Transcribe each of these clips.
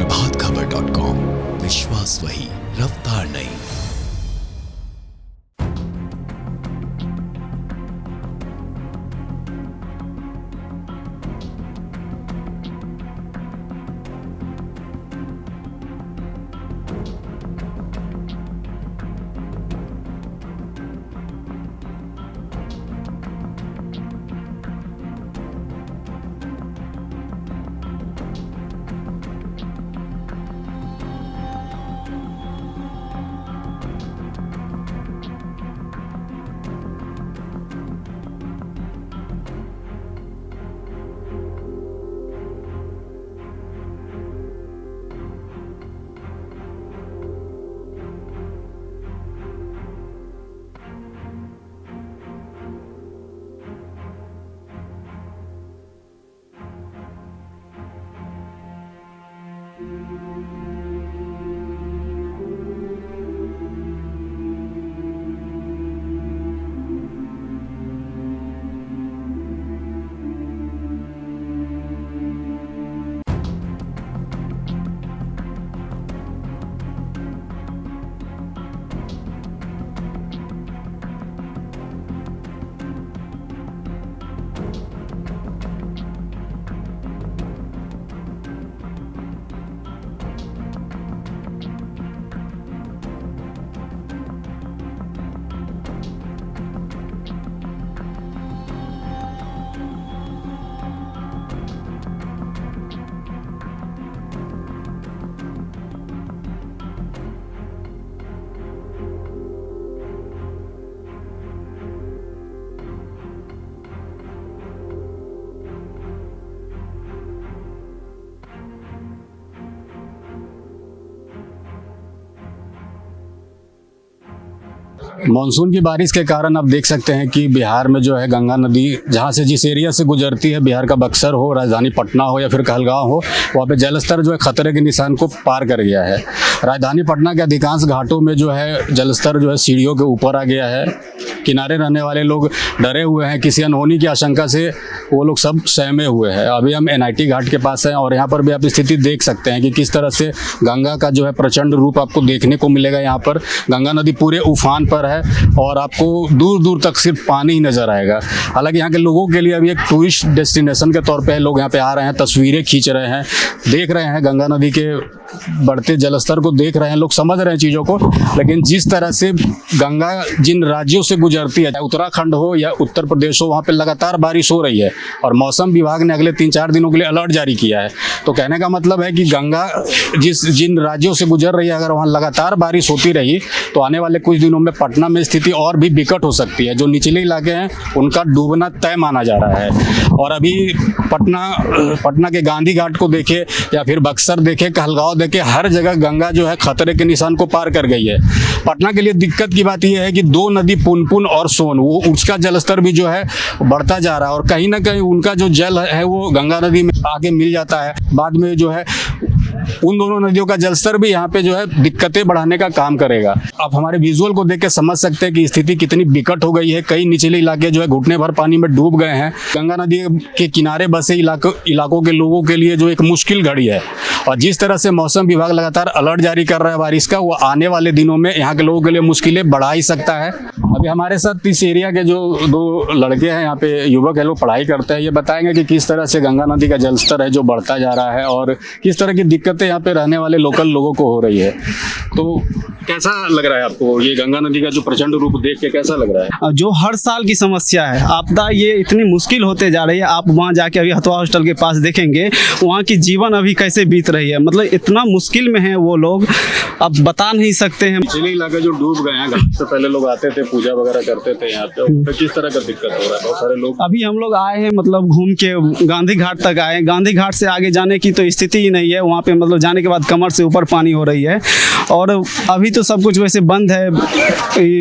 प्रभातखबर.com, विश्वास वही, रफ्तार नहीं। मानसून की बारिश के कारण आप देख सकते हैं कि बिहार में जो है गंगा नदी जहाँ से जिस एरिया से गुजरती है, बिहार का बक्सर हो, राजधानी पटना हो या फिर कहलगांव हो, वहाँ पे जलस्तर जो है खतरे के निशान को पार कर गया है। राजधानी पटना के अधिकांश घाटों में जो है जलस्तर जो है सीढ़ियों के ऊपर आ गया है। किनारे रहने वाले लोग डरे हुए हैं, किसी अनहोनी की आशंका से वो लोग सब सहमे हुए हैं। अभी हम NIT घाट के पास हैं और यहाँ पर भी आप स्थिति देख सकते हैं कि किस तरह से गंगा का जो है प्रचंड रूप आपको देखने को मिलेगा। यहाँ पर गंगा नदी पूरे उफान पर है और आपको दूर दूर तक सिर्फ पानी ही नजर आएगा। हालांकि यहाँ के लोगों के लिए अभी एक टूरिस्ट डेस्टिनेशन के तौर पे लोग यहाँ पे आ रहे हैं, तस्वीरें खींच रहे हैं, देख रहे हैं गंगा नदी के बढ़ते जलस्तर को देख रहे हैं, लोग समझ रहे हैं चीज़ों को। लेकिन जिस तरह से गंगा जिन राज्यों से गुजरती है, उत्तराखंड हो या उत्तर प्रदेश हो, वहाँ पे लगातार बारिश हो रही है और मौसम विभाग ने अगले 3-4 दिनों के लिए अलर्ट जारी किया है। तो कहने का मतलब है कि गंगा जिन राज्यों से गुजर रही है, अगर वहाँ लगातार बारिश होती रही तो आने वाले कुछ दिनों में पटना में स्थिति और भी विकट हो सकती है। जो निचले इलाके हैं उनका डूबना तय माना जा रहा है। और अभी पटना के गांधी घाट को देखे या फिर बक्सर देखे, कहलगांव देखे, हर जगह गंगा जो है खतरे के निशान को पार कर गई है। पटना के लिए दिक्कत की बात यह है कि दो नदी पुनपुन और सोन, वो उसका जलस्तर भी जो है बढ़ता जा रहा है और कहीं ना कहीं उनका जो जल है वो गंगा नदी में आगे मिल जाता है। बाद में जो है उन दोनों नदियों का जलस्तर भी यहाँ पे जो है दिक्कतें बढ़ाने का काम करेगा। आप हमारे विजुअल को देख के समझ सकते हैं कि स्थिति कितनी विकट हो गई है। कई निचले इलाके जो है घुटने भर पानी में डूब गए हैं। गंगा नदी के किनारे बसे इलाकों के लोगों के लिए जो एक मुश्किल घड़ी है। और जिस तरह से मौसम विभाग लगातार अलर्ट जारी कर रहा है बारिश का, वो आने वाले दिनों में यहाँ के लोगों के लिए मुश्किलें बढ़ा ही सकता है। अभी हमारे साथ इस एरिया के जो 2 लड़के हैं, यहाँ पे युवक है, लोग पढ़ाई करते हैं, ये बताएंगे कि किस तरह से गंगा नदी का जलस्तर है जो बढ़ता जा रहा है और किस तरह की दिक्कतें यहाँ पे रहने वाले लोकल लोगों को हो रही है। तो कैसा लग रहा है आपको ये गंगा नदी का जो प्रचंड रूप देख के, कैसा लग रहा है? जो हर साल की समस्या है, आपदा ये इतनी मुश्किल होते जा रही है। आप वहाँ जाके अभी हथवा हॉस्टल के पास देखेंगे, वहाँ की जीवन अभी कैसे बीत रही है, मतलब इतना मुश्किल में है वो लोग, अब बता नहीं सकते हैं। पिछले इलाके जो डूब गए हैं, घाट से पहले लोग आते थे, पूजा वगैरह करते थे यहाँ पे, तो किस तरह का दिक्कत हो रहा है? बहुत सारे लोग अभी हम लोग आए हैं, मतलब घूम के गांधी घाट तक आए। गांधी घाट से आगे जाने की तो स्थिति ही नहीं है वहाँ पे, मतलब जाने के बाद कमर से ऊपर पानी हो रही है। और अभी तो सब कुछ वैसे बंद है,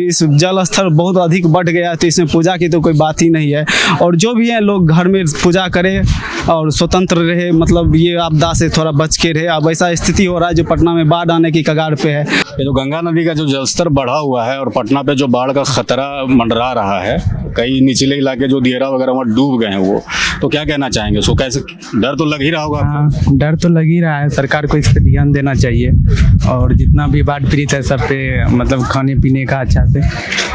इस जल स्तर बहुत अधिक बढ़ गया, तो इसमें पूजा की तो कोई बात ही नहीं है। और जो भी है लोग घर में पूजा करें और स्वतंत्र रहे, मतलब ये आपदा से थोड़ा बच के रहे। अब ऐसा स्थिति हो रहा है जो पटना में बाढ़ आने की कगार पे है। ये जो गंगा नदी का जो जलस्तर बढ़ा हुआ है और पटना पे जो बाढ़ का खतरा मंडरा रहा है, कई निचले इलाके जो दियरा वगैरह वहाँ डूब गए हैं वो, तो क्या कहना चाहेंगे उसको? कैसे, डर तो लग ही रहा होगा आपको? हाँ, डर तो लग ही रहा है। सरकार को इस पे ध्यान देना चाहिए और जितना भी बाढ़ पीड़ित है सब पे मतलब खाने पीने का अच्छा से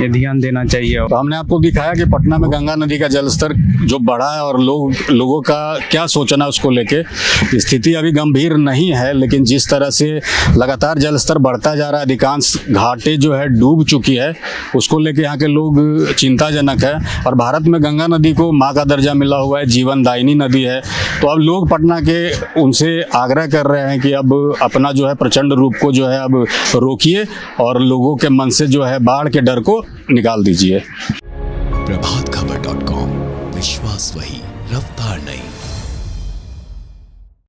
ये ध्यान देना चाहिए। तो हमने आपको दिखाया कि पटना में गंगा नदी का जलस्तर जो बढ़ा है और लोगों का क्या सोचना उसको लेके। स्थिति अभी गंभीर नहीं है, लेकिन जिस तरह से लगातार जलस्तर बढ़ता जा रहा है, अधिकांश घाटें जो है डूब चुकी है, उसको लेके यहाँ के लोग चिंताजनक है। और भारत में गंगा नदी को माँ का दर्जा मिला हुआ है, जीवनदायिनी नदी है। तो अब लोग पटना के उनसे आग्रह कर रहे हैं कि अब अपना जो है प्रचंड रूप को जो है अब रोकिए और लोगों के मन से जो है बाढ़ के डर को निकाल दीजिए। प्रभातखबर.com, विश्वास वही, रफ्तार नहीं।